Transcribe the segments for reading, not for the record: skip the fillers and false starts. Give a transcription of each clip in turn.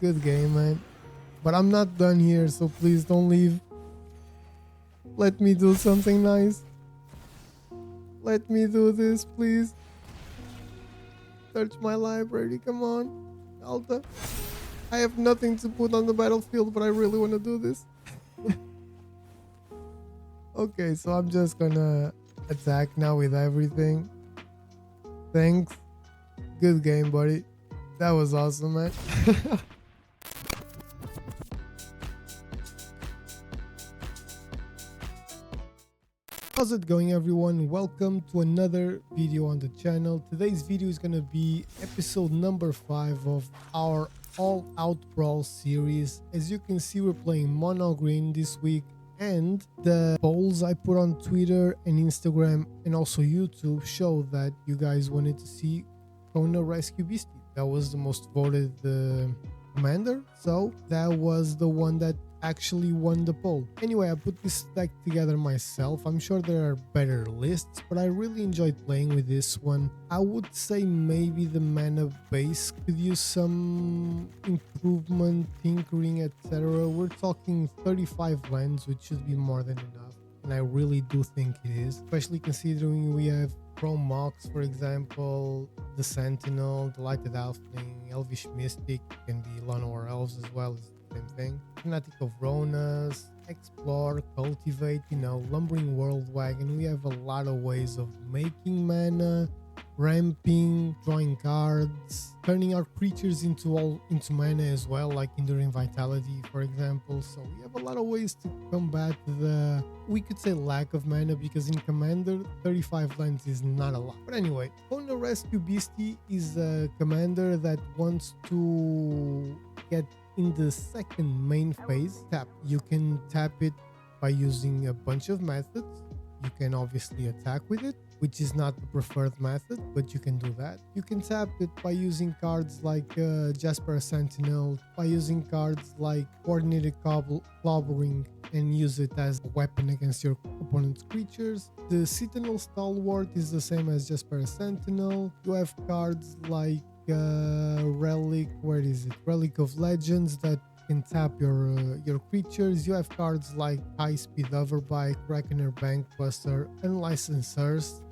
Good game, man. But I'm not done here, so please don't leave. Let me do something nice. Let me do this, please. Search my library, come on. Alta. I have nothing to put on the battlefield, but I really want to do this. Okay, so I'm just gonna attack now with everything. Thanks. Good game, buddy. That was awesome, man. How's it going, everyone? Welcome to another video on the channel. Today's video is gonna be episode number 5 of our All Out Brawl series. As you can see, we're playing mono green this week, and the polls I put on Twitter and Instagram and also YouTube show that you guys wanted to see Kona rescue Beastie. That was the most voted commander, so that was the one that actually won the poll. Anyway, I put this deck together myself. I'm sure there are better lists, but I really enjoyed playing with this one. I would say maybe the mana base could use some improvement, tinkering, etc. We're talking 35 lands, which should be more than enough, and I really do think it is, especially considering we have Chrome Mox, for example, the Sentinel, the Lighted Halfling, Elvish Mystic, can be Llanowar Elves as well, as the same thing. Fanatic of Ronas, Explore, Cultivate, Lumbering World Wagon. We have a lot of ways of making mana, ramping, drawing cards, turning our creatures into mana as well, like Enduring Vitality, for example. So we have a lot of ways to combat the, we could say, lack of mana, because in Commander 35 lands is not a lot. But anyway, Kona Rescue Beastie is a commander that wants to get in the second main phase tap. You can tap it by using a bunch of methods. You can obviously attack with it, which is not the preferred method, but you can do that. You can tap it by using cards like Jasper Sentinel, by using cards like Coordinated Clobbering, and use it as a weapon against your opponent's creatures. The Citadel Stalwart is the same as Jasper Sentinel. You have cards like Relic, where is it? Relic of Legends that can tap your creatures. You have cards like High Speed Overbike, Reckoner Bankbuster, Unlicensed,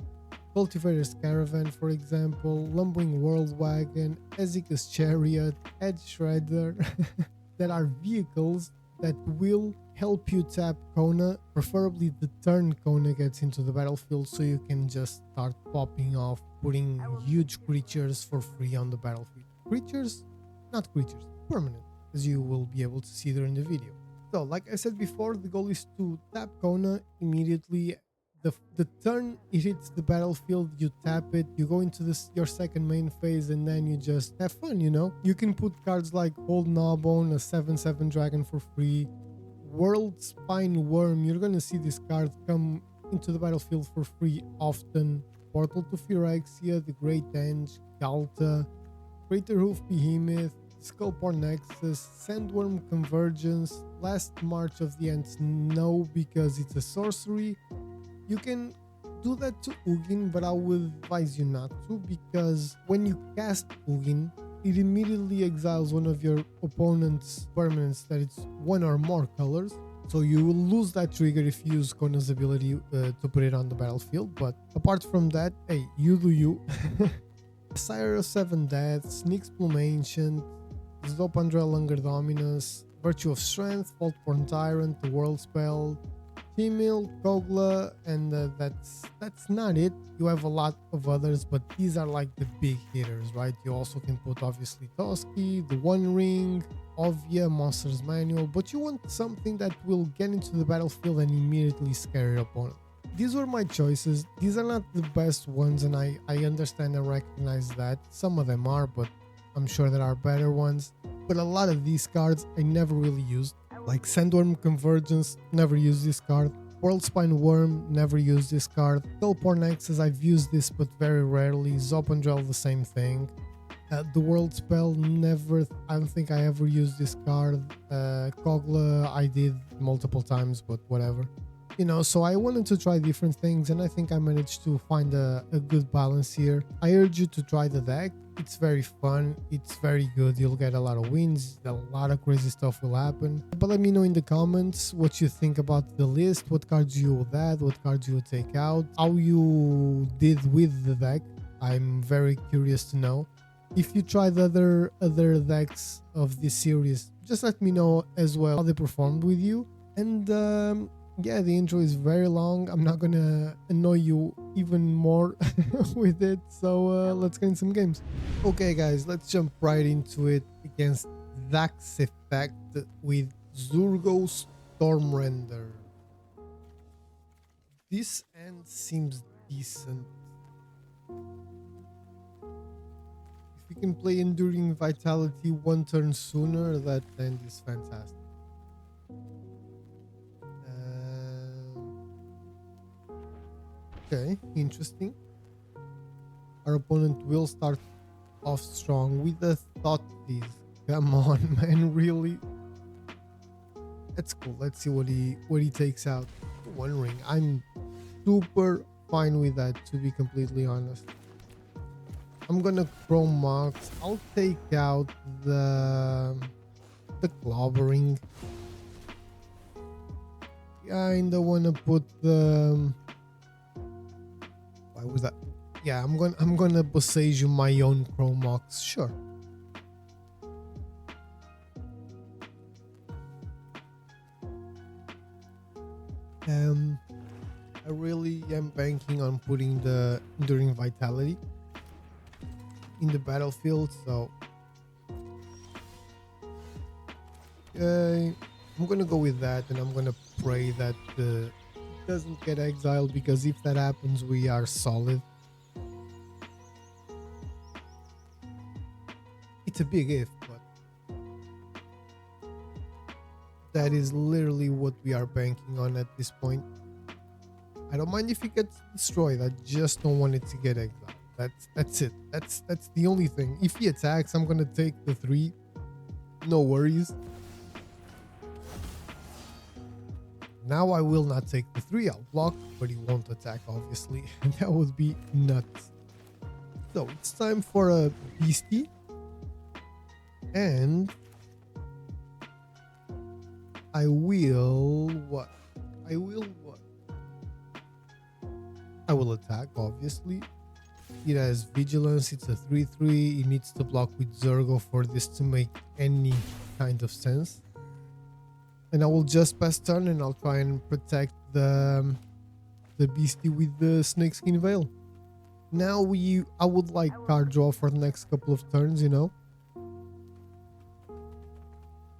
Cultivator's Caravan, for example, Lumbering World Wagon, Ezeka's Chariot, Edge Shredder, that are vehicles that will help you tap Kona, preferably the turn Kona gets into the battlefield, so you can just start popping off, putting huge creatures for free on the battlefield. Creatures, not creatures, permanent, as you will be able to see during the video. So, like I said before, the goal is to tap Kona immediately. The turn it hits the battlefield, you tap it, you go into your second main phase, and then you just have fun, You can put cards like Old Gnawbone, a 7/7 dragon for free, World Spine Worm. You're gonna see this card come into the battlefield for free often. Portal to Phyrexia, the Great Enge, Galta, Crater Hoof Behemoth, Skullport Nexus, Sandworm Convergence, Last March of the Ants, no, because it's a sorcery. You can do that to Ugin, but I would advise you not to, because when you cast Ugin, it immediately exiles one of your opponent's permanents that it's one or more colors. So you will lose that trigger if you use Kona's ability to put it on the battlefield. But apart from that, hey, you do you. Sire of Seven Deaths, Nyx Plume Ancient, Zopandrel Hunger Dominus, Virtue of Strength, Faultborn Tyrant, the World Spell, Female, Kogla, and that's not it. You have a lot of others, but these are like the big hitters, right? You also can put obviously Toski, the One Ring, Ovia, Monster's Manual, but you want something that will get into the battlefield and immediately scare your opponent. These were my choices. These are not the best ones, and I understand and recognize that. Some of them are, but I'm sure there are better ones. But a lot of these cards I never really used. Like Sandworm Convergence, never used this card. World Spine Worm, never used this card. Skullport Nexus, I've used this but very rarely. Zopandrel, the same thing. The World Spell, never, I don't think I ever used this card. Kogla, I did multiple times, but whatever. So I wanted to try different things, and I think I managed to find a good balance here. I urge you to try the deck. It's very fun, it's very good, you'll get a lot of wins, a lot of crazy stuff will happen. But let me know in the comments what you think about the list, what cards you would add, what cards you would take out, how you did with the deck. I'm very curious to know. If you tried other decks of this series, just let me know as well how they performed with you. And yeah, the intro is very long. I'm not gonna annoy you even more with it, so let's get in some games. Okay guys, let's jump right into it against Dax Effect with Zurgo Stormrender. This end seems decent. If we can play Enduring Vitality one turn sooner, that end is fantastic. Okay, interesting. Our opponent will start off strong with the Thought Tease. Come on, man, really? That's cool. Let's see what he takes out. One ring. I'm super fine with that, to be completely honest. I'm gonna Chrome Mox. I'll take out the clobbering. Kinda wanna put the why was that? Yeah, I'm gonna Bossage my own Chrome Mox, sure. I really am banking on putting the Enduring Vitality in the battlefield, so I'm gonna go with that, and I'm gonna pray that it doesn't get exiled, because if that happens, we are solid. It's a big if, but that is literally what we are banking on at this point. I don't mind if it gets destroyed, I just don't want it to get exiled. That's it. That's the only thing. If he attacks, I'm gonna take the 3. No worries. Now I will not take the 3. I'll block, but he won't attack, obviously. That would be nuts. So it's time for a Beastie. And I will what? I will attack, obviously. It has vigilance, it's a 3/3. It needs to block with Zurgo for this to make any kind of sense. And I will just pass turn, and I'll try and protect the Beastie with the Snakeskin Veil. Now I would like card draw for the next couple of turns, you know.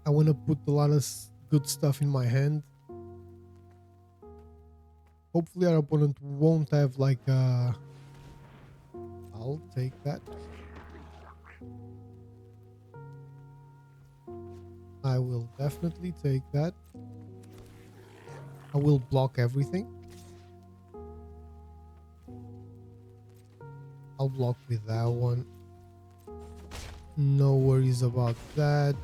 I want to put a lot of good stuff in my hand. Hopefully our opponent won't have like a... I'll take that. I will definitely take that. I will block everything. I'll block with that one. No worries about that.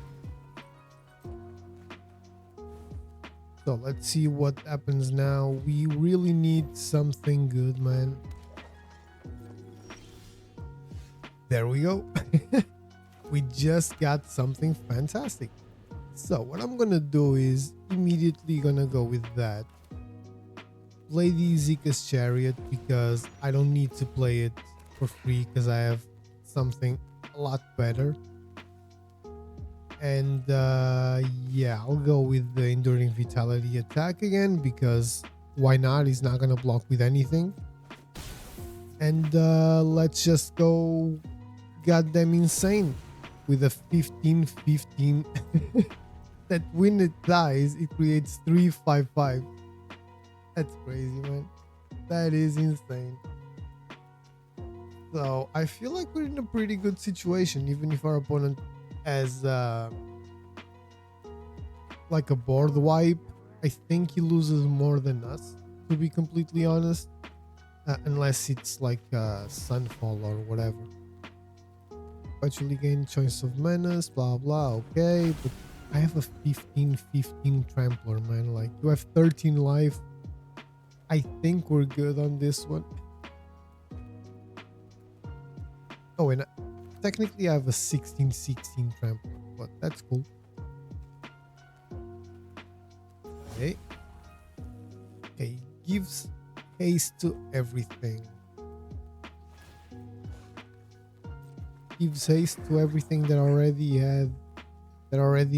So let's see what happens now. We really need something good, man. There we go. We just got something fantastic. So what I'm gonna do is immediately gonna go with that. Play the Zika's Chariot, because I don't need to play it for free, because I have something a lot better. And yeah, I'll go with the Enduring Vitality attack again, because why not? He's not gonna block with anything. And let's just go goddamn insane with a 15/15. That when it dies, it creates 3/5/5. That's crazy, man. That is insane. So I feel like we're in a pretty good situation, even if our opponent has like a board wipe. I think he loses more than us, to be completely honest, unless it's like Sunfall or whatever. Actually gain choice of menace, blah blah. Okay, but I have a 15/15 trampler, man. Like, you have 13 life. I think we're good on this one. Oh, and technically I have a 16/16 trample, but that's cool. Okay. Okay, gives haste to everything. Gives haste to everything that already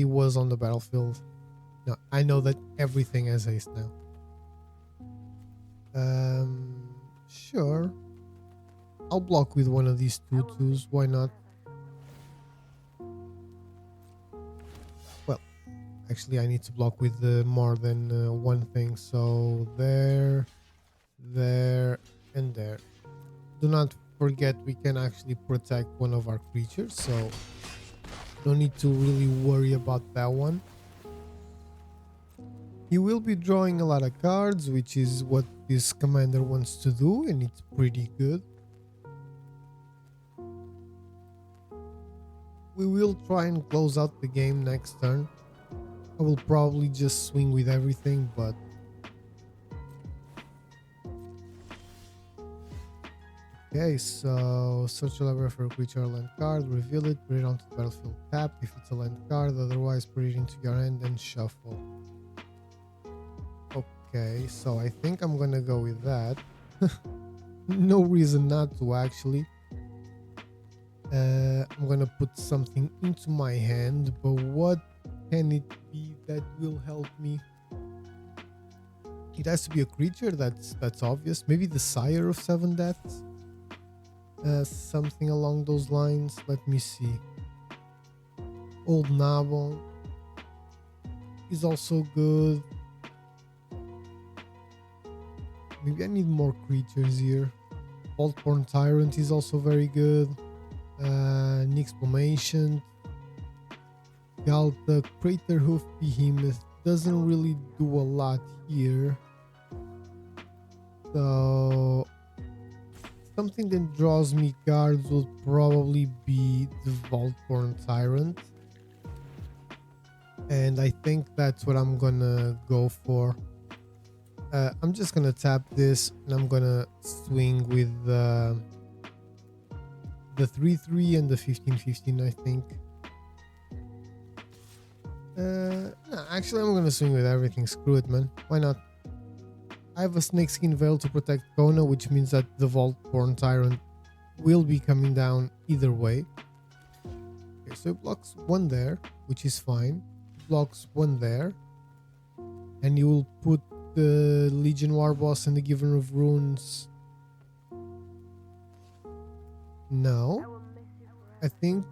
was on the battlefield. No, I know that everything has haste now. Sure. I'll block with one of these 2/2s, why not? Well, actually I need to block with more than one thing, so there, and there. Do not forget we can actually protect one of our creatures, so no need to really worry about that one. He will be drawing a lot of cards, which is what this commander wants to do, and it's pretty good. We will try and close out the game next turn. I will probably just swing with everything, but okay, so search the library for a creature or land card, reveal it, put it onto the battlefield tap if it's a land card, otherwise put it into your hand and shuffle. Okay, so I think I'm gonna go with that. No reason not to, actually. I'm gonna put something into my hand, but what can it be that will help me? It has to be a creature, that's obvious. Maybe the Sire of Seven Deaths? Something along those lines. Let me see. Old Nabon is also good. Maybe I need more creatures here. Vaultborn Tyrant is also very good. Nixpomation. Galta, Crater Hoof Behemoth doesn't really do a lot here. So something that draws me cards would probably be the Vaultborn Tyrant. And I think that's what I'm gonna go for. I'm just gonna tap this and I'm gonna swing with the 3/3 and the 15/15, I think. No, actually I'm gonna swing with everything. Screw it, man. Why not? I have a Snakeskin Veil to protect Kona, which means that the Vaultborn Tyrant will be coming down either way. Okay, so it blocks one there, which is fine. Blocks one there. And you will put the Legion War Boss and the Giver of Runes. No. I think...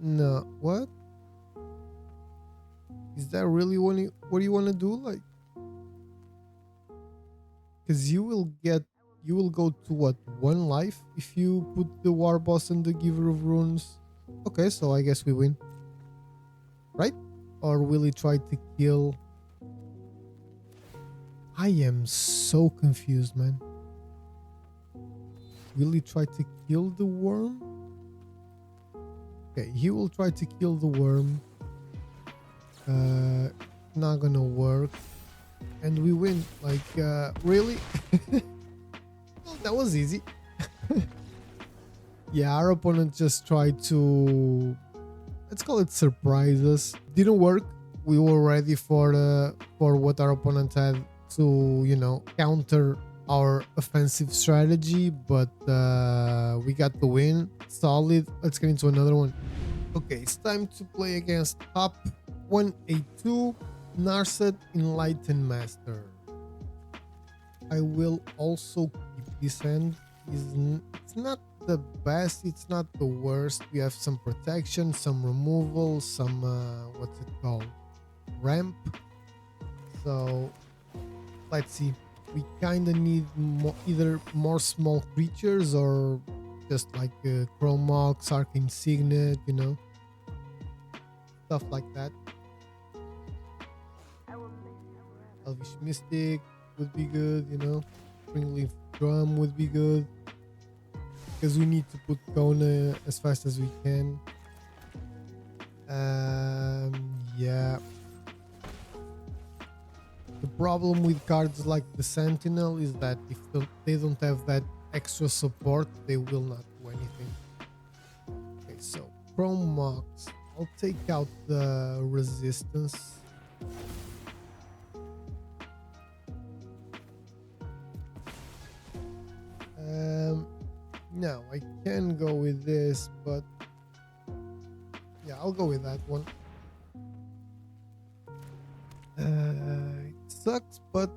No. What? Is that really what you want to do? Like... Because you will go to what, 1 life if you put the War Boss and the Giver of Runes. Okay, so I guess we win. Right? Or will he try to kill... I am so confused, man. Will he try to kill the worm? Okay, he will try to kill the worm. Not gonna work. And we win. Like, really? Well, that was easy. Yeah, our opponent just tried to... Let's call it surprise us. Didn't work. We were ready for what our opponent had to, you know, counter our offensive strategy, but we got the win. Solid. Let's get into another one. Okay, it's time to play against top 182 Narset Enlightened Master. I will also keep this hand. It's not the best, it's not the worst. We have some protection, some removal, some what's it called, ramp. So let's see. We kind of need either more small creatures or just like Chrome Mox, Arcane Signet, you know, stuff like that. Elvish Mystic would be good, you know. Springleaf Drum would be good, because we need to put Kona as fast as we can. Yeah. The problem with cards like the Sentinel is that if they don't have that extra support, they will not do anything. Chrome Mox. I'll take out the resistance. No, I can go with this, but yeah, I'll go with that one. It sucks, but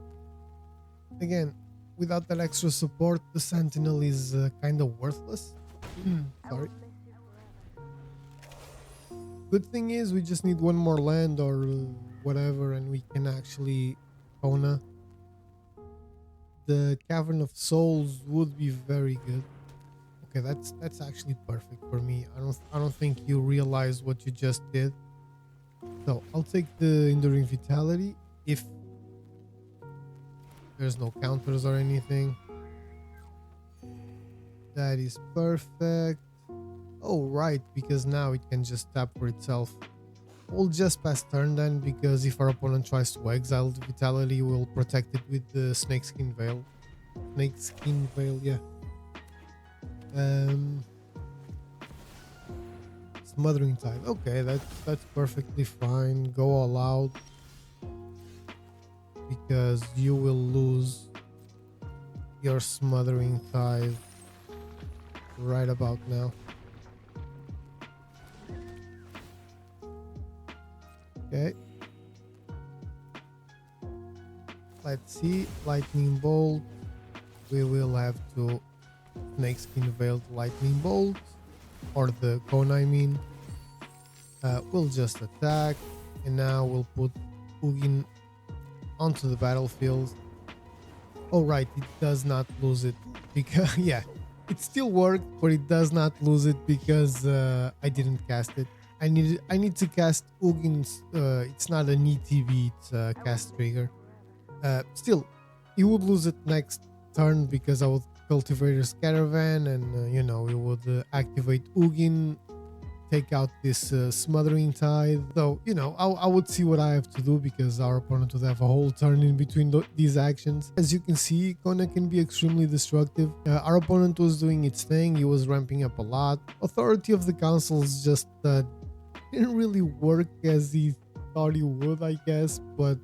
again, without that extra support, the Sentinel is kind of worthless. Sorry. Good thing is we just need one more land or whatever, and we can actually Kona. The Cavern of Souls would be very good. Okay, that's actually perfect for me. I don't think you realize what you just did. So I'll take the Enduring Vitality if there's no counters or anything. That is perfect. Oh, right, because now it can just tap for itself. We'll just pass turn then, because if our opponent tries to exile the Vitality, we'll protect it with the Snakeskin Veil. Snakeskin Veil, yeah. Smothering Tide. Okay, that's perfectly fine. Go all out, because you will lose your Smothering Tide right about now. Okay. Let's see. Lightning Bolt. We will have to Snakeskin Veiled Lightning Bolt, or the Kona, I mean. We'll just attack, and now we'll put Ugin onto the battlefield. Oh right, it does not lose it because yeah, it still worked, but it does not lose it because I didn't cast it. I need to cast Ugin's. It's not an ETB, it's a cast trigger. Still, you would lose it next turn because I would Cultivator's Caravan, and you know, we would activate Ugin, take out this Smothering Tide. So you know, I would see what I have to do, because our opponent would have a whole turn in between these actions. As you can see, Kona can be extremely destructive. Our opponent was doing its thing. He was ramping up a lot. Authority of the Councils just didn't really work as he thought he would, I guess, but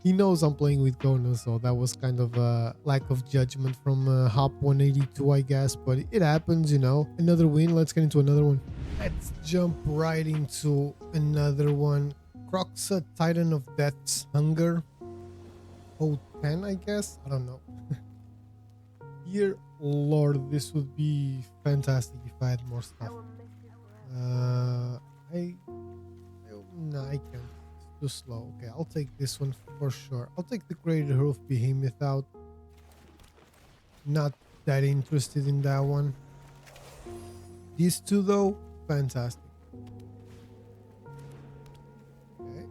he knows I'm playing with Kona, so that was kind of a lack of judgment from Hop 182, I guess, but it happens, you know. Another win. Let's get into another one. Let's jump right into another one. Croxa, Titan of Death's Hunger. 010, I guess? I don't know. Dear Lord, this would be fantastic if I had more stuff. No, I can't. It's too slow. Okay, I'll take this one for sure. I'll take the Created Hoof Behemoth out. Not that interested in that one. These two though, fantastic. Okay.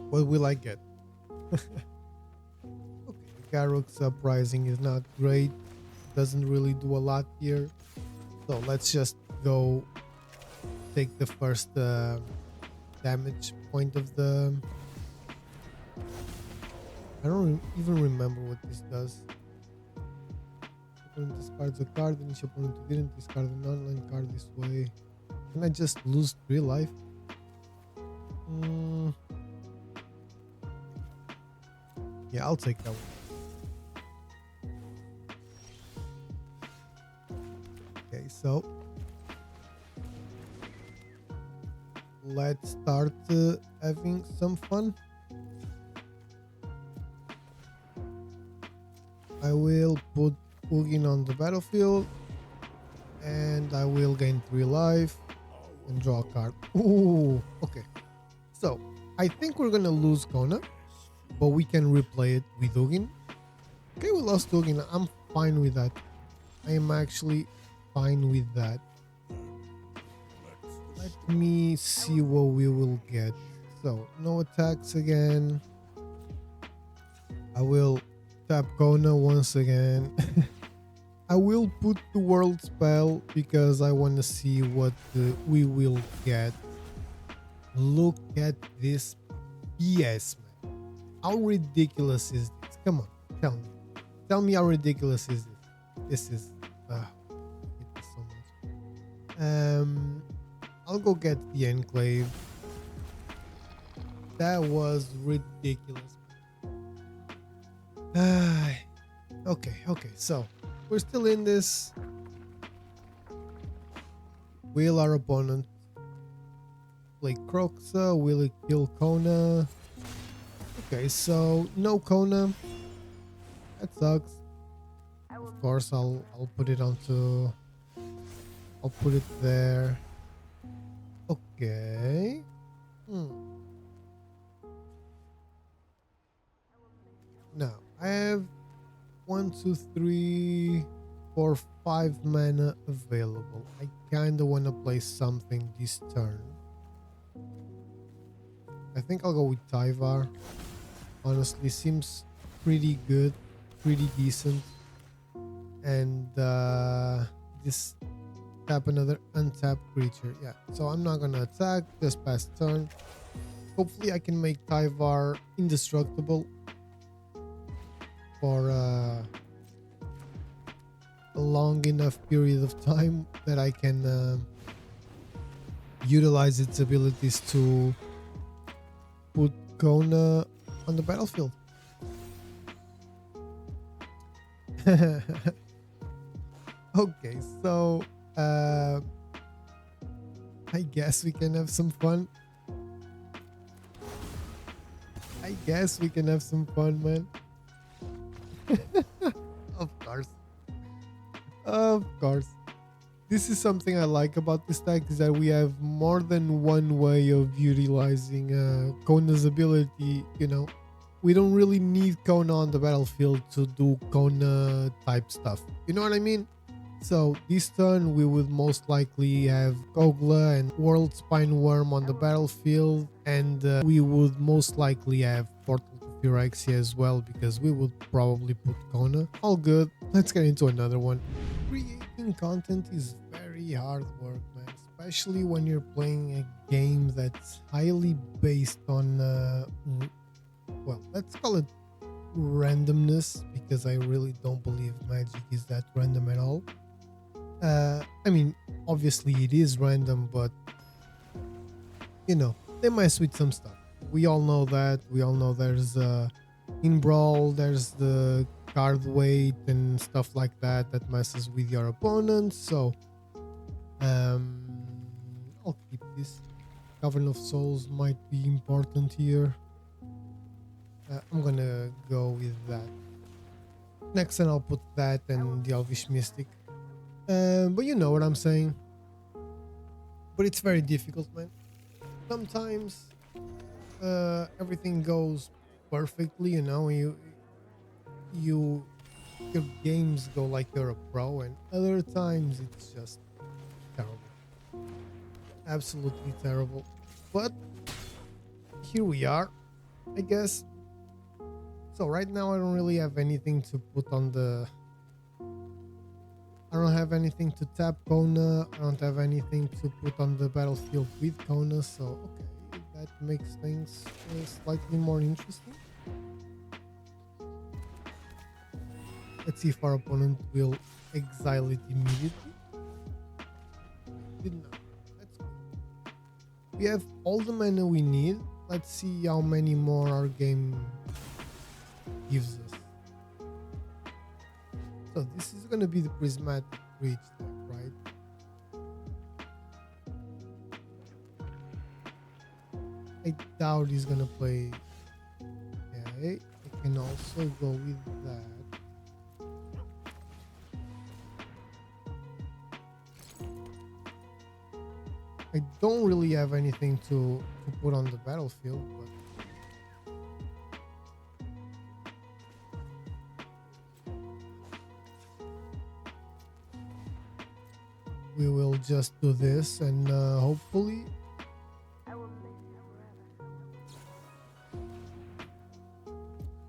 What will I get? Okay, Garruk's Uprising is not great. Doesn't really do a lot here. So let's just go take the first damage point of the... I don't even remember what this does. Opponent discards a card, and each opponent who didn't discard a non-land card this way. Can I just lose 3 life? Yeah, I'll take that one. Okay, so let's start having some fun. I will put Ugin on the battlefield, and I will gain 3 life and draw a card. Ooh, okay. So I think we're gonna lose Kona, but we can replay it with Ugin. Okay, we lost Ugin. I'm fine with that. I am actually fine with that. Let me see what we will get. So no attacks again. I will tap Kona once again. I will put the world spell because I want to see what we will get. Look at this BS, man. How ridiculous is this? Come on, tell me how ridiculous is this? hate this so much. I'll go get the enclave. That was ridiculous. Okay, so we're still in this. Will our opponent play Croxa? Will it kill Kona? Okay, so no Kona. That sucks. Of course, I'll put it onto. I'll put it there. Okay. Now I have 1, 2, 3, 4, 5 mana available. I kinda wanna play something this turn. I think I'll go with Tyvar. Honestly, seems pretty good, pretty decent. And just tap another untapped creature. Yeah, so I'm not gonna attack, just pass turn. Hopefully I can make Tyvar indestructible for a long enough period of time that I can utilize its abilities to put Kona on the battlefield. Okay, so I guess we can have some fun. Man. Of course. Of course. This is something I like about this deck, is that we have more than one way of utilizing Kona's ability. You know, we don't really need Kona on the battlefield to do Kona type stuff. You know what I mean? So this turn we would most likely have Kogla and World Spineworm on the battlefield, and we would most likely have Portal to Phyrexia as well, because we would probably put Kona. All good. Let's get into another one. Creating content is very hard work, man, especially when you're playing a game that's highly based on well, let's call it randomness, because I really don't believe Magic is that random at all. I mean, obviously it is random, but you know, they mess with some stuff. We all know that. We all know there's in Brawl, there's the card weight and stuff like that that messes with your opponent. So I'll keep this. Cavern of Souls might be important here. I'm gonna go with that. Next turn I'll put that and the Elvish Mystic. But you know what I'm saying. But it's very difficult, man. Sometimes everything goes perfectly, you know, your games go like you're a pro, and other times it's just terrible. Absolutely terrible. But here we are, I guess. So right now I don't really have anything to put on the... I don't have anything to tap Kona. I don't have anything to put on the battlefield with Kona. So, okay, that makes things slightly more interesting. Let's see if our opponent will exile it immediately. Did not. That's good. We have all the mana we need. Let's see how many more our game gives us. So this is going to be the Prismatic Reach deck, right? I doubt he's going to play. Okay, I can also go with that. I don't really have anything to put on the battlefield, but we will just do this, and hopefully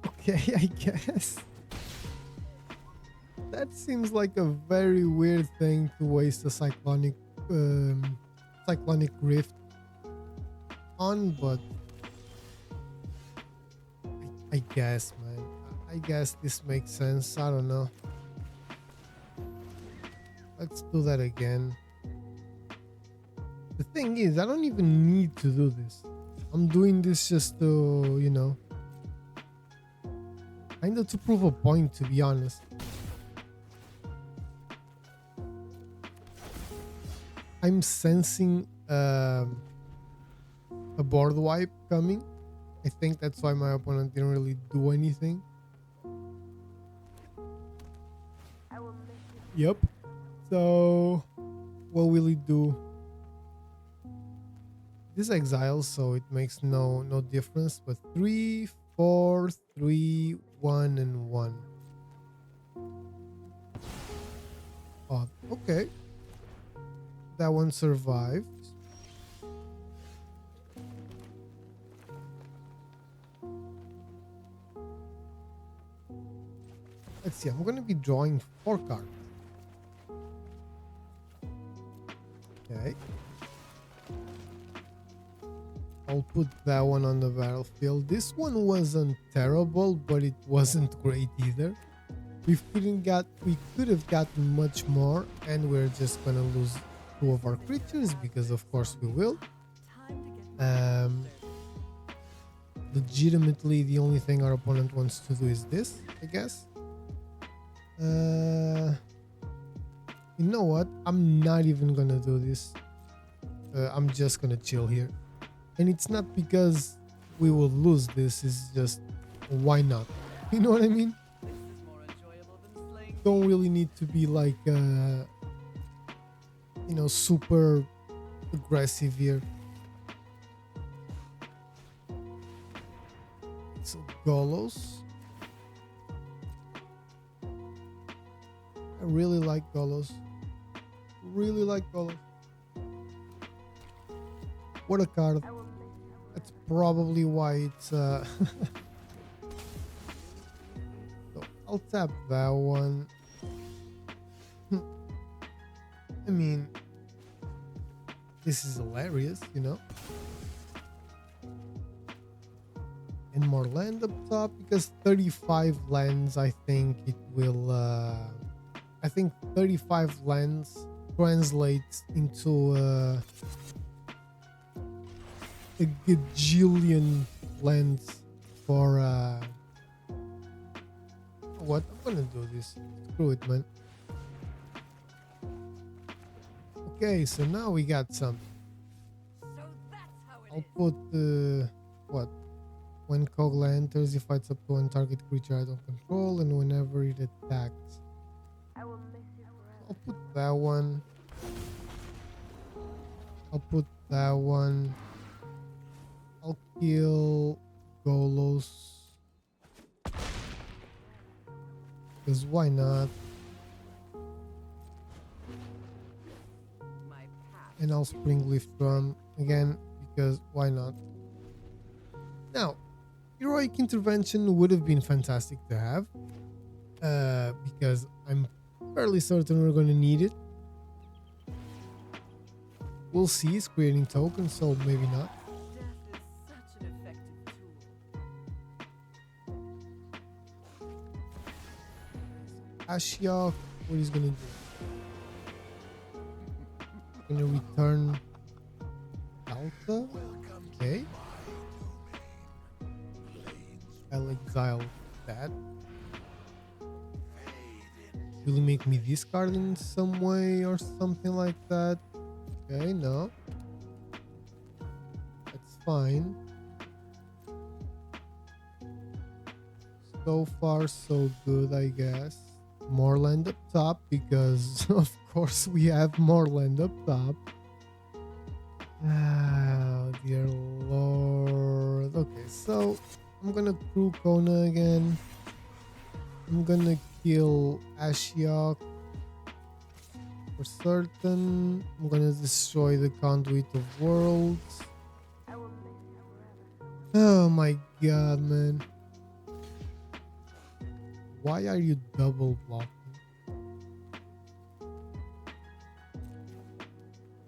okay, I guess that seems like a very weird thing to waste a cyclonic rift on, but I guess, man, I guess this makes sense. I don't know. let's do that again. The thing is, I don't even need to do this. I'm doing this just to, you know, kind of to prove a point, to be honest. I'm sensing a board wipe coming. I think that's why my opponent didn't really do anything. Yep. So, what will he do? This exiles, so it makes no difference. But 3, 4, 3, 1, and 1. Oh, okay. That one survived. Let's see. I'm gonna be drawing 4 cards. Okay. I'll put that one on the battlefield. This one wasn't terrible, but it wasn't great either. We could have gotten much more, and we're just gonna lose 2 of our creatures because of course we will. Legitimately, the only thing our opponent wants to do is this, I guess. You know what? I'm not even gonna do this. I'm just gonna chill here. And it's not because we will lose this, it's just why not? You know what I mean? Don't really need to be like, you know, super aggressive here. So, Golos. I really like Golos. Really like Golos. What a card. That's probably why it's so I'll tap that one. I mean, this is hilarious, you know. And more land up top because 35 lands, I think it will I think 35 lands translates into a gajillion lands for what? I'm gonna do this. Screw it, man. Okay, so now we got some. I'll put what? When Kogla enters, he fights up to one target creature I don't control, and whenever it attacks. I'll put that one. I'll put that one. I'll kill Golos. Because why not? And I'll Spring Leaf Drum again because why not? Now, Heroic Intervention would have been fantastic to have because I'm fairly certain we're going to need it. We'll see. It's creating tokens, so maybe not. Ashiok, what he's gonna do? Gonna return Alta. Okay. I'll exile that. Will he make me discard in some way or something like that? Okay, no. That's fine. So far, so good, I guess. More land up top because of course we have more land up top. Oh dear lord. Okay, so I'm gonna crew Kona again. I'm gonna kill Ashiok for certain. I'm gonna destroy the Conduit of Worlds. Oh my god, man. Why are you double blocking?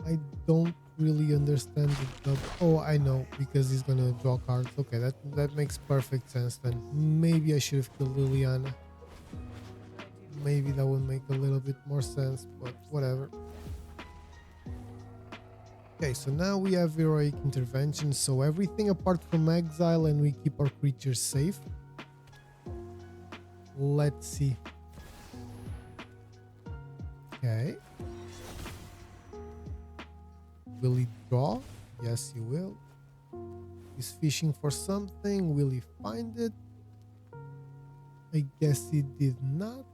I don't really understand the double. Oh, I know, because he's gonna draw cards. Okay, that makes perfect sense then. Maybe I should have killed Liliana. maybe that would make a little bit more sense, but whatever. Okay, so now we have heroic intervention, so everything apart from exile, and we keep our creatures safe. Let's see. Okay. Will he draw? Yes, he will. He's fishing for something. Will he find it? I guess he did not.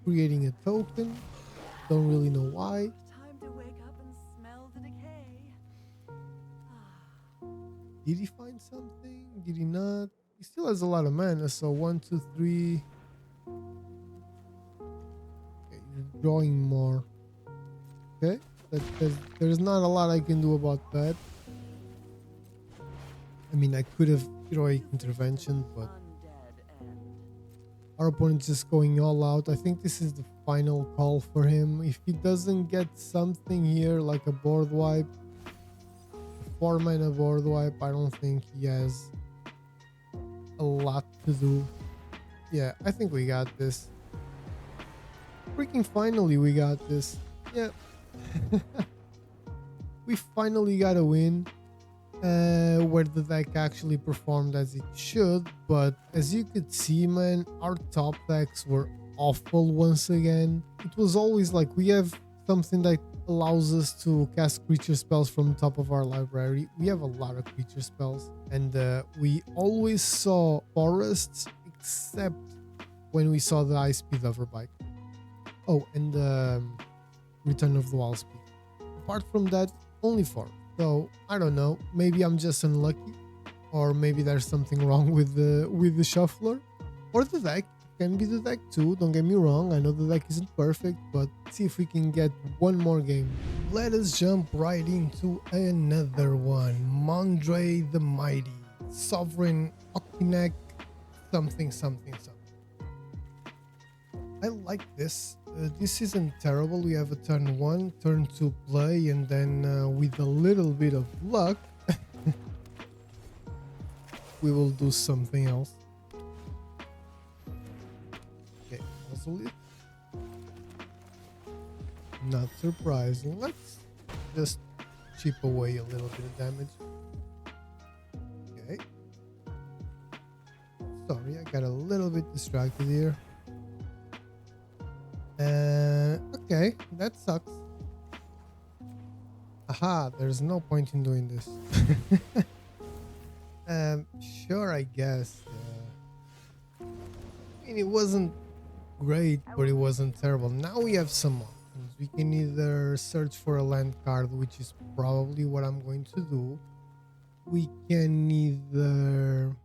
Creating a token. Don't really know why. Time to wake up and smell the decay. Did he find something? Did he not? He still has a lot of mana, so 1, 2, 3. Okay, he's drawing more. Okay, there's not a lot I can do about that. I mean, I could have heroic intervention, but our opponent's just going all out. I think this is the final call for him. If he doesn't get something here, like a board wipe, a 4-mana board wipe, I don't think he has a lot to do. Yeah, I think we got this. Freaking finally we got this. Yeah. We finally got a win. Where the deck actually performed as it should, but as you could see, man, our top decks were awful once again. It was always like we have something that allows us to cast creature spells from the top of our library. We have a lot of creature spells, and we always saw forests except when we saw the Ice Speed Overbite. Oh, and the Return of the Wild Speed. Apart from that, only forest. So I don't know, maybe I'm just unlucky, or maybe there's something wrong with the shuffler, or the deck. It can be the deck too, don't get me wrong. I know the deck isn't perfect, but let's see if we can get one more game. Let us jump right into another one. Mondre the Mighty, Sovereign, Akeeni, something. I like this. This isn't terrible. We have a turn 1, turn 2 play, and then with a little bit of luck, we will do something else. Okay, puzzle it. Not surprising. Let's just chip away a little bit of damage. Okay. Sorry, I got a little bit distracted here. Okay, that sucks. Aha, there's no point in doing this. Sure, I guess. I mean, it wasn't great, but it wasn't terrible. Now we have some options. We can either search for a land card, which is probably what I'm going to do. We can either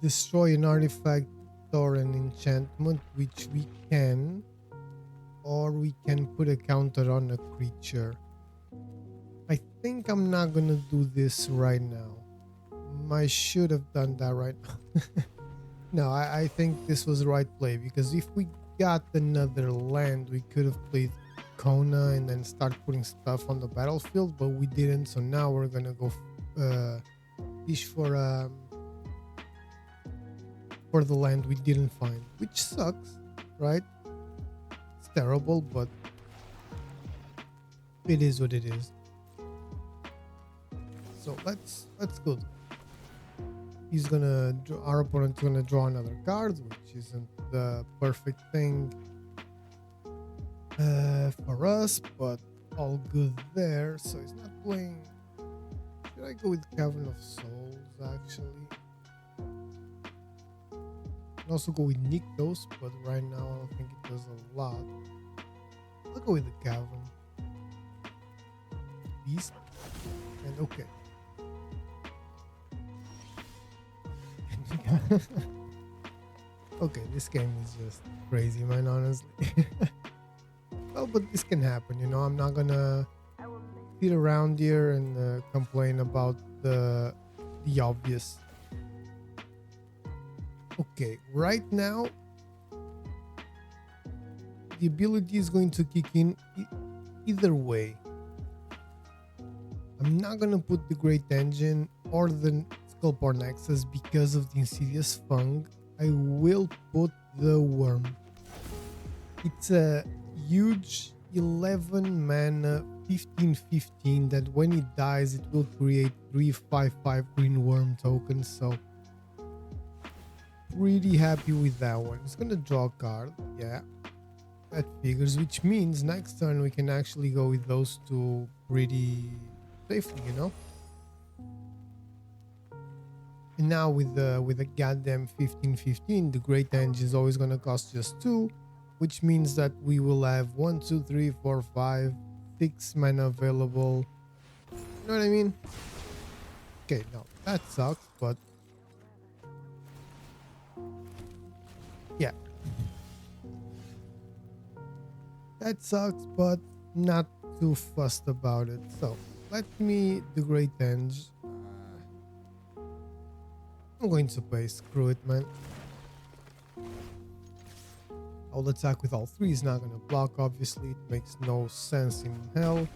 destroy an artifact or an enchantment, which we can, or we can put a counter on a creature. I think I'm not gonna do this right now. I should have done that right now. No, I think this was the right play, because if we got another land, we could have played Kona and then start putting stuff on the battlefield, but we didn't. So now we're gonna go fish for the land we didn't find, which sucks, right? It's terrible, but it is what it is. So let's go. He's gonna our opponent's gonna draw another card, which isn't the perfect thing for us, but all good there. So he's not playing. Should I go with Cavern of Souls actually? I can also go with Nykthos, but right now I don't think it does a lot. I'll go with the Cavern. Beast. And okay. Okay, this game is just crazy, man, honestly. Well, but this can happen, you know. I'm not gonna sit around here and complain about the obvious. Okay, right now the ability is going to kick in either way. I'm not gonna put the Great Engine or the Pore Nexus because of the Insidious Fung. I will put the Worm. It's a huge 11 mana 15/15 that when it dies it will create 3/5/5 green worm tokens, so pretty happy with that one. It's gonna draw a card, yeah, that figures, which means next turn we can actually go with those two pretty safely, you know. And now with the goddamn 15/15, the Great Henge is always gonna cost just 2, which means that we will have 1, 2, 3, 4, 5, 6 mana available. You know what I mean? Okay, no, that sucks, but yeah, that sucks, but not too fussed about it. So let me the Great Henge. I'm going to play. Screw it, man. I'll attack with all 3. Is not going to block, obviously. It makes no sense in hell.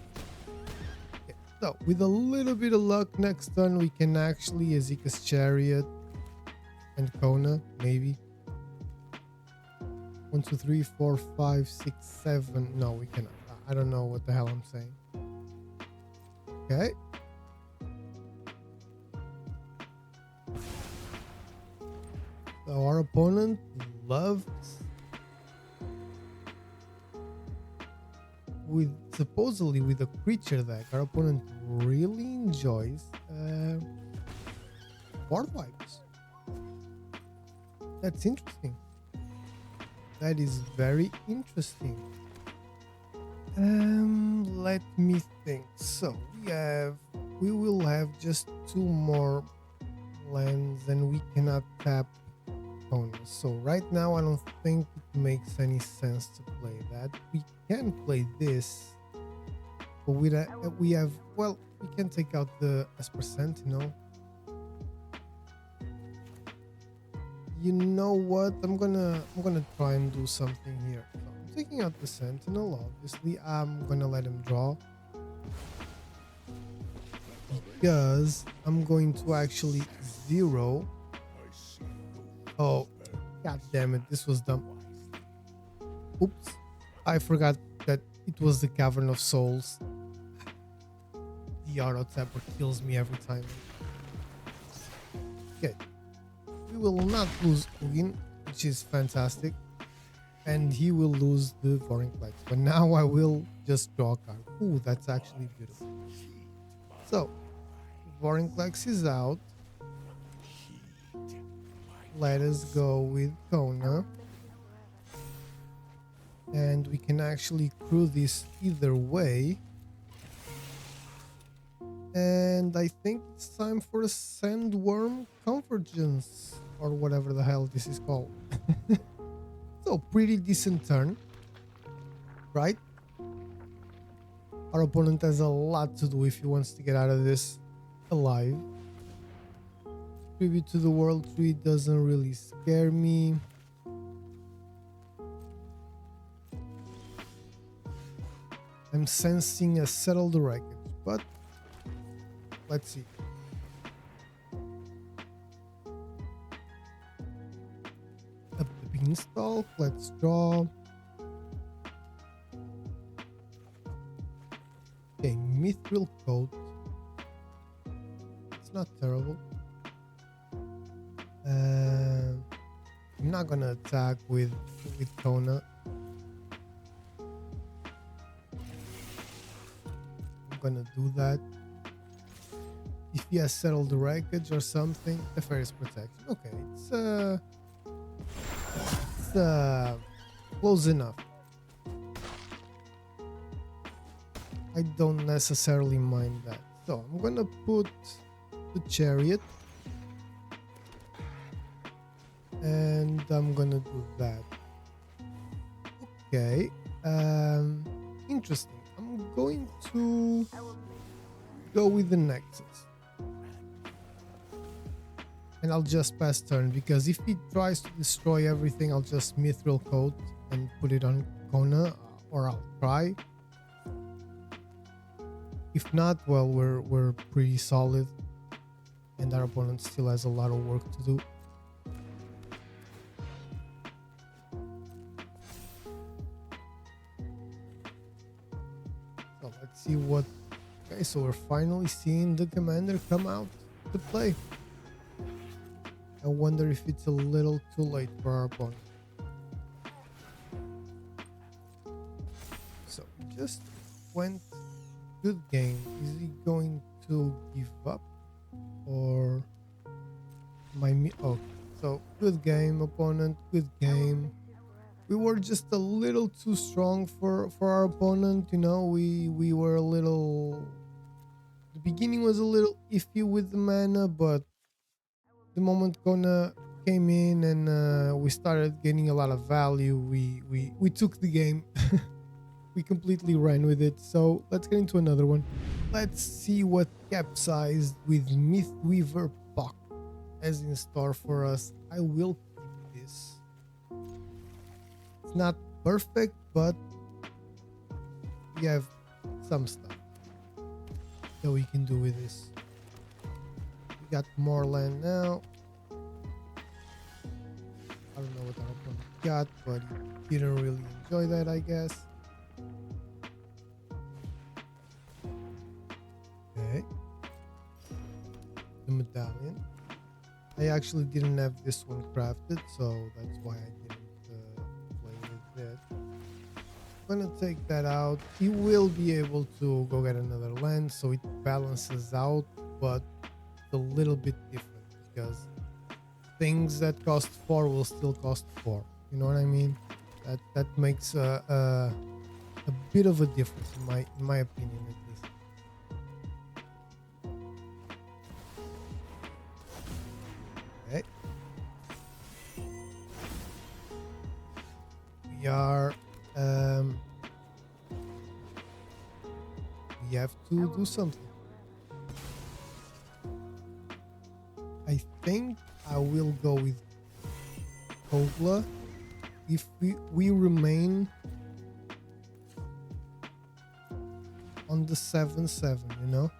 Okay, so, with a little bit of luck, next turn we can actually Azika's Chariot and Kona, maybe. 1, 2, 3, 4, 5, 6, 7. No, we cannot. I don't know what the hell I'm saying. Okay. So our opponent loves supposedly with a creature deck. Our opponent really enjoys board wipes. That's interesting. That is very interesting. Let me think. So we will have just 2 more lands and we cannot tap Kona. So right now I don't think it makes any sense to play that. We can play this, but we have, well, we can take out the Esper Sentinel. You know what? I'm gonna try and do something here. So I'm taking out the Sentinel. Obviously, I'm gonna let him draw because I'm going to actually zero. Oh, god damn it! This was dumb. Oops, I forgot that it was the Cavern of Souls. The auto tapper kills me every time. Okay. We will not lose Ugin, which is fantastic, and he will lose the Vorinclex. But now I will just draw a card. Ooh, that's actually beautiful. So, Vorinclex is out. Let us go with Kona. And we can actually crew this either way. And I think it's time for a Sandworm Convergence, or whatever the hell this is called. So, pretty decent turn, right? Our opponent has a lot to do if he wants to get out of this alive. Tribute to the World Tree doesn't really scare me. I'm sensing a Settle the Wreckage, but let's see. Up the Beanstalk, let's draw. Okay, Mithril Coat. It's not terrible. I'm not gonna attack with Kona. I'm gonna do that. If he has Settled the Wreckage or something, the Fairy's Protection. Okay, it's close enough. I don't necessarily mind that. So I'm gonna put the Chariot. And I'm gonna do that. Okay. Interesting. I'm going to go with the Nexus. And I'll just pass turn, because if he tries to destroy everything, I'll just Mithril Coat and put it on Kona, or I'll try. If not, well, we're pretty solid. and our opponent still has a lot of work to do. So let's see what. Okay, so we're finally seeing the commander come out to play. I wonder if it's a little too late for our opponent. So we just went good game. Is he going to give up or okay, so good game, opponent, good game. We were just a little too strong for our opponent, you know. We were a little, the beginning was a little iffy with the mana, but the moment Kona came in and we started getting a lot of value, we took the game. We completely ran with it. So let's get into another one. Let's see what Capsized with Mythweaver Puck has in store for us. I will keep this. It's not perfect, but we have some stuff that we can do with this. We got more land now. I don't know what our opponent got, but he didn't really enjoy that, I guess. Okay. The medallion. I actually didn't have this one crafted, so that's why I didn't play with it. I'm gonna take that out. He will be able to go get another land, so it balances out, but it's a little bit different because things that cost 4 will still cost 4. You know what I mean? That makes a bit of a difference in my opinion, at least. Okay. We are we have to do something. I think I will go with Kogla if we remain on the 7-7, you know.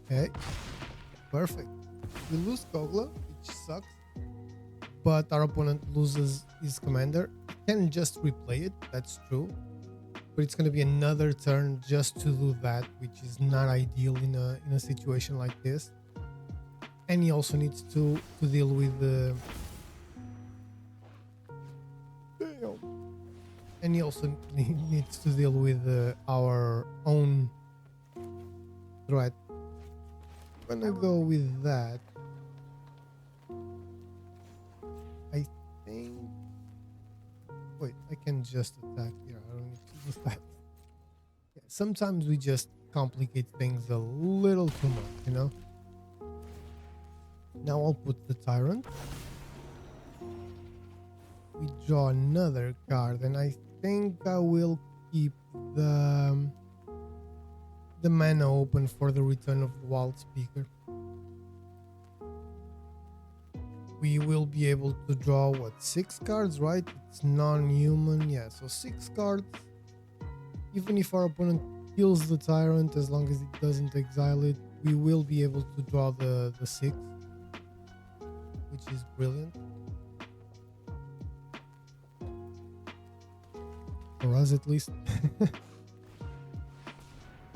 Okay, perfect. We lose Kogla, which sucks, but our opponent loses his commander. He can just replay it, that's true, but it's going to be another turn just to do that, which is not ideal in a situation like this. And he also needs to deal with the and he also needs to deal with our own threat. I'm gonna go with that. I think. Wait, I can just attack here. I don't need to do that. Yeah, sometimes we just complicate things a little too much, you know. Now I'll put the Tyrant. We draw another card, and I think I will keep the mana open for the return of the Wild Speaker. We will be able to draw what, 6 cards, right? It's non-human, yeah, so 6 cards. Even if our opponent kills the Tyrant, as long as it doesn't exile it, we will be able to draw the 6, which is brilliant. For us, at least.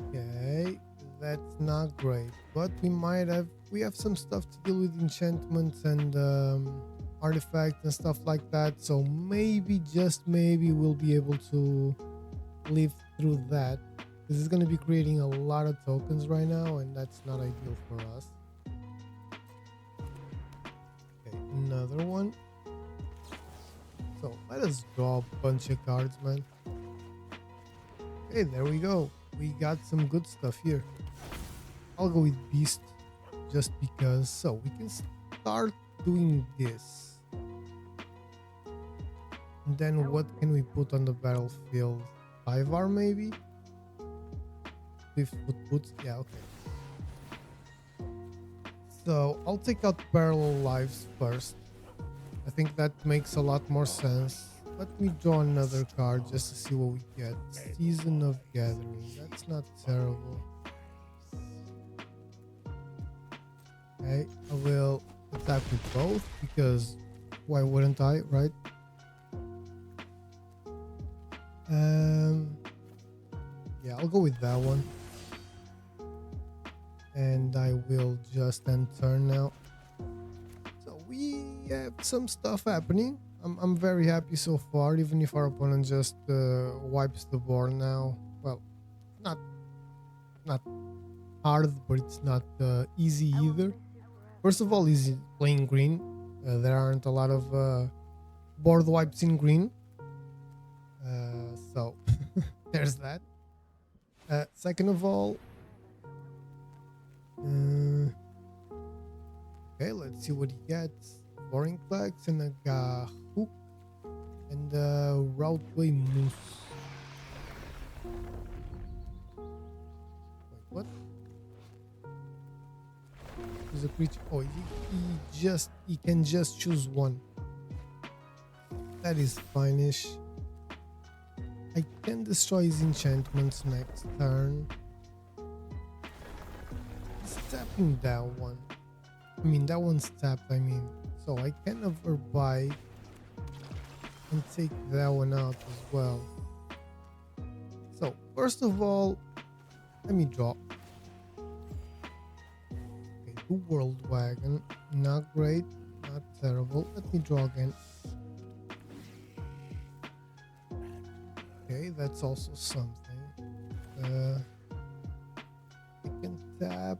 Okay, that's not great, but we have some stuff to deal with, enchantments and artifacts and stuff like that, so maybe, just maybe, we'll be able to live through that. This is going to be creating a lot of tokens right now, and that's not ideal for us. Okay, another one. So let us draw a bunch of cards, man. Okay, there we go. We got some good stuff here. I'll go with Beast just because. So we can start doing this. And then what can we put on the battlefield? 5R maybe? 5 foot. Yeah, okay. So I'll take out parallel lives first. I think that makes a lot more sense. Let me draw another card just to see what we get. Season of Gathering. That's not terrible. Okay, I will attack with both because why wouldn't I, right? Yeah, I'll go with that one. And I will just end turn now. So we have some stuff happening. I'm very happy so far, even if our opponent just wipes the board now. Well, not hard, but it's not easy either. First of all, easy playing green. There aren't a lot of board wipes in green. So there's that. Second of all, okay, let's see what he gets. Boring flags and a hook and a routeway moose. Wait, what? There's a creature. Oh, he can just choose one. That is fine-ish. I can destroy his enchantments next turn. He's tapping that one. I mean, that one's tapped, I mean. So I can overbuy and take that one out as well. So, first of all, let me draw. Okay, the World Wagon. Not great, not terrible. Let me draw again. Okay, that's also something. I can tap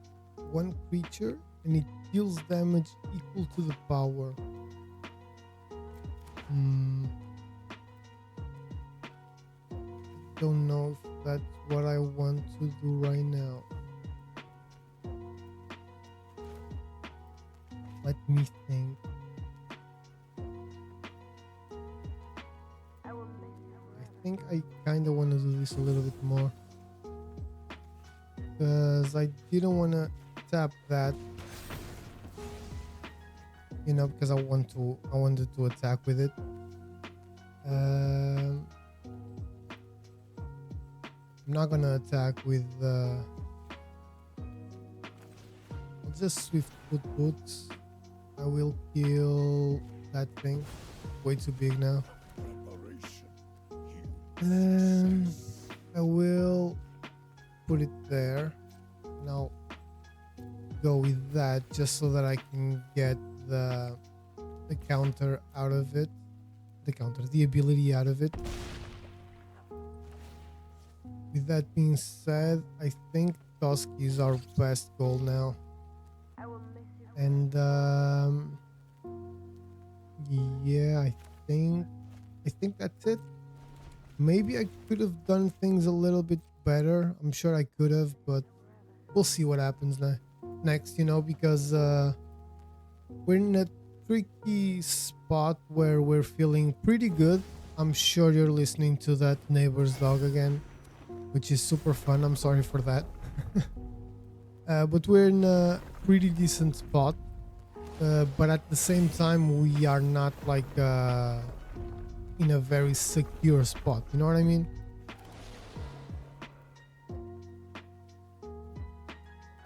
one creature and it deals damage equal to the power. Don't know if that's what I want to do right now. Let me think. I think I kind of want to do this a little bit more. Because I didn't want to tap that. You know, because I wanted to attack with it. I'm not gonna attack with I'll just swift foot boots. I will kill that thing. Way too big now. I will put it there. Now go with that just so that I can get the counter out of it. The ability out of it. With that being said, I think Tusk is our best goal now. And yeah, I think that's it. Maybe I could have done things a little bit better. I'm sure I could have, but we'll see what happens next, you know, because we're in a tricky spot where we're feeling pretty good. I'm sure you're listening to that neighbor's dog again, which is super fun. I'm sorry for that. But we're in a pretty decent spot. But at the same time, we are not like in a very secure spot. You know what I mean?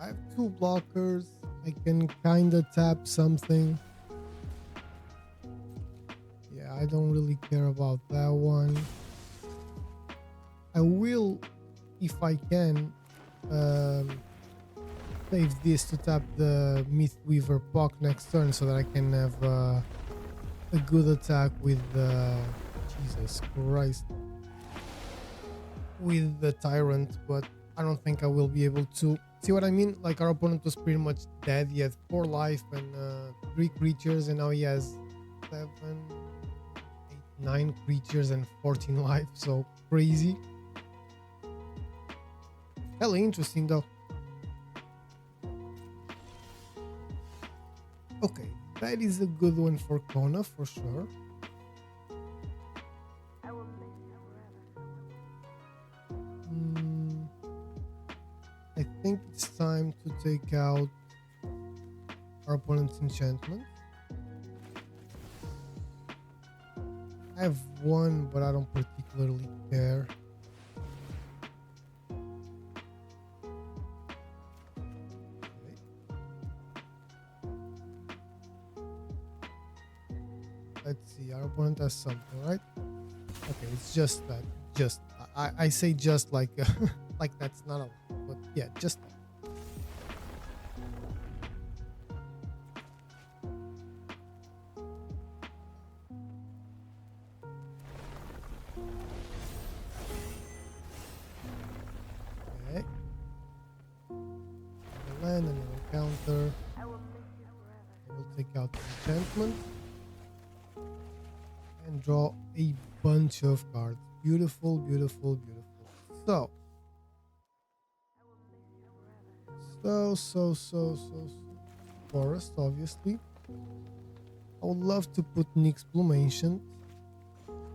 I have two blockers. I can kind of tap something. Yeah, I don't really care about that one. I will, if I can, save this to tap the Mythweaver Puck next turn so that I can have a good attack with Jesus Christ, with the Tyrant, but I don't think I will be able to. See what I mean? Like, our opponent was pretty much dead. He had 4 life and 3 creatures, and now he has 7, 8, 9 creatures and 14 life. So crazy. Hella interesting though. Okay, that is a good one for Kona for sure. I think it's time to take out our opponent's enchantment. I have one, but I don't particularly care. Okay. Let's see, our opponent has something, right? Okay, it's just that. Just I say just like like that's not a lot, but yeah, just that. Okay. Land and an encounter. I will take out the enchantment and draw a bunch of cards. Beautiful, beautiful, beautiful. So forest, obviously. I would love to put Nyx Bloom Ancient.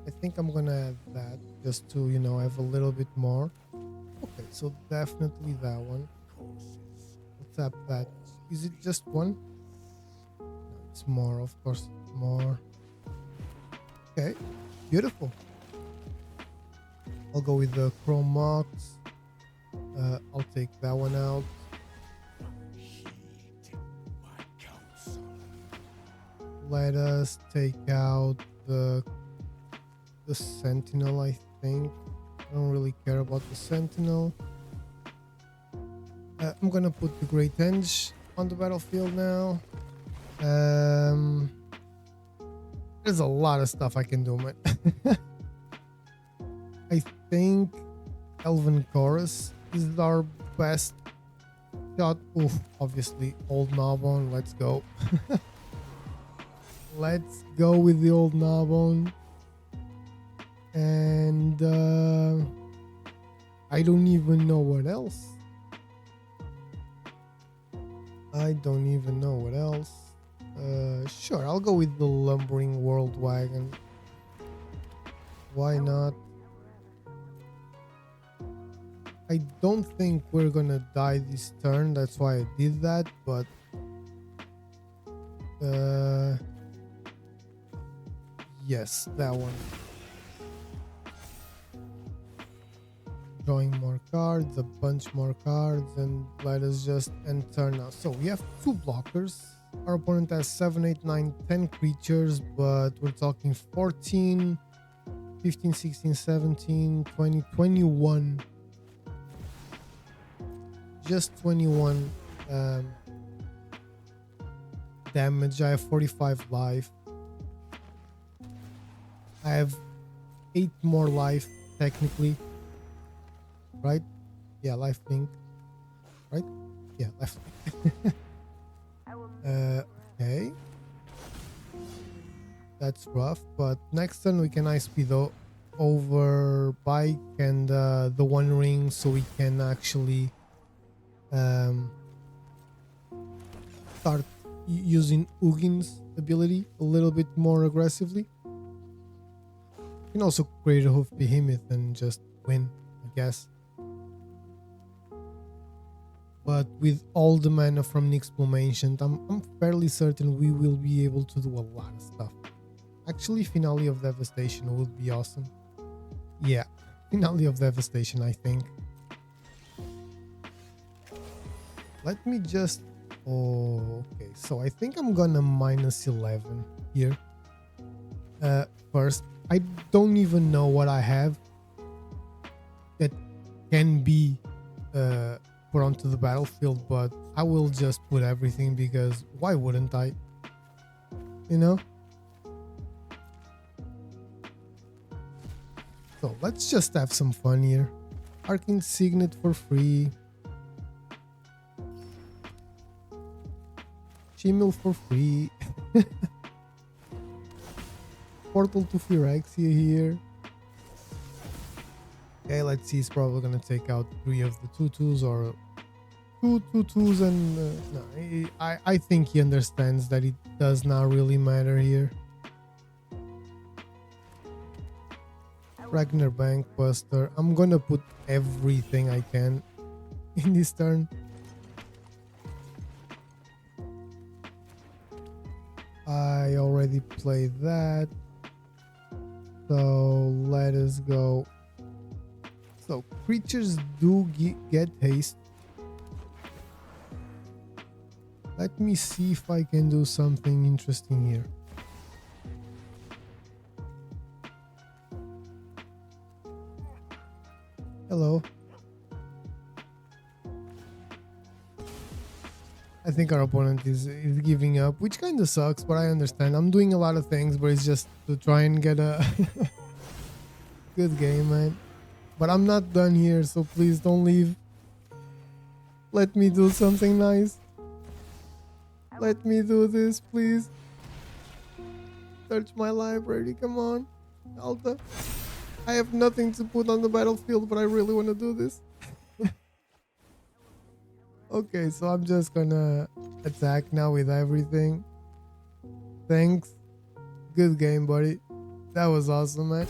I think I'm gonna add that just to, you know, have a little bit more. Okay, so definitely that one. I'll tap that. Is it just one? No, it's more, of course, more. Okay, beautiful. I'll go with the Chrome Mox. I'll take that one out. Let us take out the Sentinel, I think. I don't really care about the Sentinel. I'm gonna put the Great Henge on the battlefield now. There's a lot of stuff I can do, man. I think Elven Chorus is our best shot. Oof, obviously, Old Gnawbone. Let's go. Let's go with the Old Gnawbone. And I don't even know what else. Sure, I'll go with the Lumbering World Wagon. Why not? I don't think we're gonna die this turn, that's why I did that, but yes, that one. Drawing more cards, a bunch more cards, and let us just end turn now. So we have 2 blockers. Our opponent has 7, 8, 9, 10 creatures, but we're talking 14, 15, 16, 17, 20, 21. Just 21 damage. I have 45 life. I have 8 more life, technically. Right? Yeah, life link. Right? Yeah, life link. Okay. That's rough, but next turn we can Ice Speed over Bike and the One Ring, so we can actually start using Ugin's ability a little bit more aggressively. You can also create a Hoof Behemoth and just win, I guess. But with all the mana from Nyx Bloom Ancient, I'm fairly certain we will be able to do a lot of stuff. Actually, Finale of Devastation would be awesome. Yeah, Finale of Devastation, I think. Let me just... Oh, okay. So I think I'm gonna minus 11 here. First, I don't even know what I have that can be put onto the battlefield, but I will just put everything because why wouldn't I? You know? So let's just have some fun here. Arcane Signet for free. Shimil for free. Portal to Phyrexia here. Okay, let's see. He's probably gonna take out 3 of the 2/2s or 2 2/2s, and no, I think he understands that it does not really matter here. Ragnar Bankbuster. I'm gonna put everything I can in this turn. I already played that. So let us go. So creatures do get haste. Let me see if I can do something interesting here. Hello. I think our opponent is giving up, which kind of sucks, but I understand. I'm doing a lot of things, but it's just to try and get a good game, man. But I'm not done here, so please don't leave. Let me do something nice. Let me do this, please. Search my library, come on. Alta. I have nothing to put on the battlefield, but I really want to do this. Okay, so I'm just gonna attack now with everything. Thanks. Good game, buddy. That was awesome, man.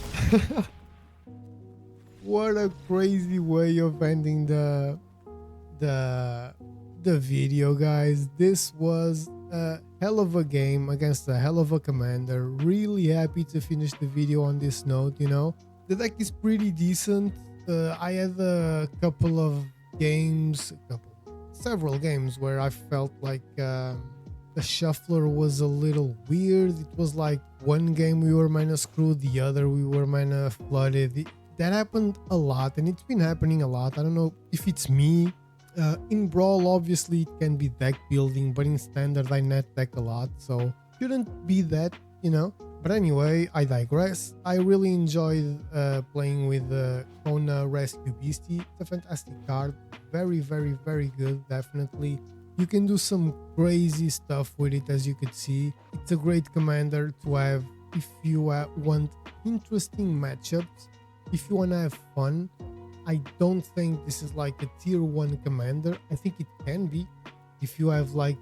What a crazy way of ending the video, guys. This was a hell of a game against a hell of a commander. Really happy to finish the video on this note, you know. The deck is pretty decent. I had a couple of games, several games where I felt like the shuffler was a little weird. It was like one game we were mana screwed, the other we were mana flooded. That happened a lot, and it's been happening a lot. I don't know if it's me. In Brawl, obviously it can be deck building, but in Standard I net deck a lot, so shouldn't be that, you know. But anyway, I digress. I really enjoyed playing with Kona Rescue Beastie. It's a fantastic card. Very, very, very good, definitely. You can do some crazy stuff with it, as you could see. It's a great commander to have if you want interesting matchups, if you want to have fun. I don't think this is like a tier 1 commander. I think it can be if you have like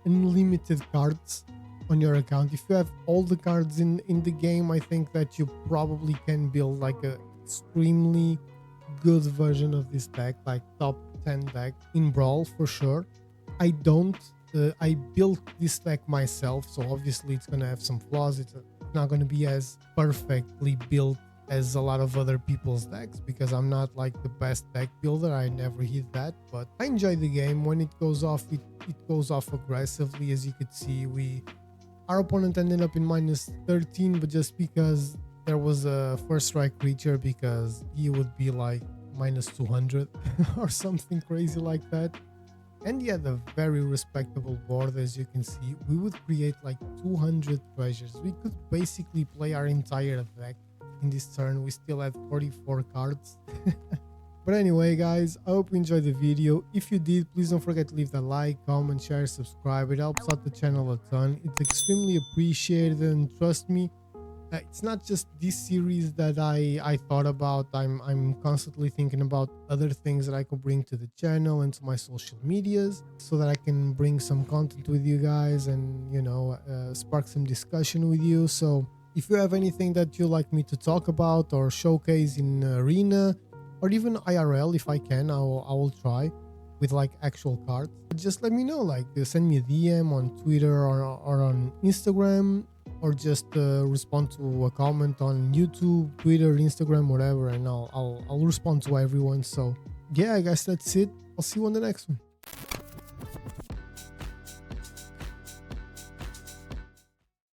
unlimited cards on your account. If you have all the cards in the game, I think that you probably can build like a extremely good version of this deck, like top 10 deck in Brawl for sure. I don't. I built this deck myself, so obviously it's gonna have some flaws. It's not gonna be as perfectly built as a lot of other people's decks, because I'm not like the best deck builder. I never hit that, but I enjoy the game. When it goes off, it goes off aggressively. As you could see, our opponent ended up in minus 13, but just because there was a first strike creature, because he would be like minus 200 or something crazy like that. And he had a very respectable board, as you can see. We would create like 200 treasures. We could basically play our entire deck in this turn. We still had 44 cards. But anyway, guys, I hope you enjoyed the video. If you did, please don't forget to leave that like, comment, share, subscribe. It helps out the channel a ton. It's extremely appreciated, and trust me, it's not just this series that I thought about. I'm constantly thinking about other things that I could bring to the channel and to my social medias, so that I can bring some content with you guys and, you know, spark some discussion with you. So if you have anything that you'd like me to talk about or showcase in Arena, or even IRL, if I can, I will try with like actual cards. Just let me know, like send me a DM on Twitter or on Instagram, or just respond to a comment on YouTube, Twitter, Instagram, whatever, and I'll respond to everyone. So yeah, I guess that's it. I'll see you on the next one.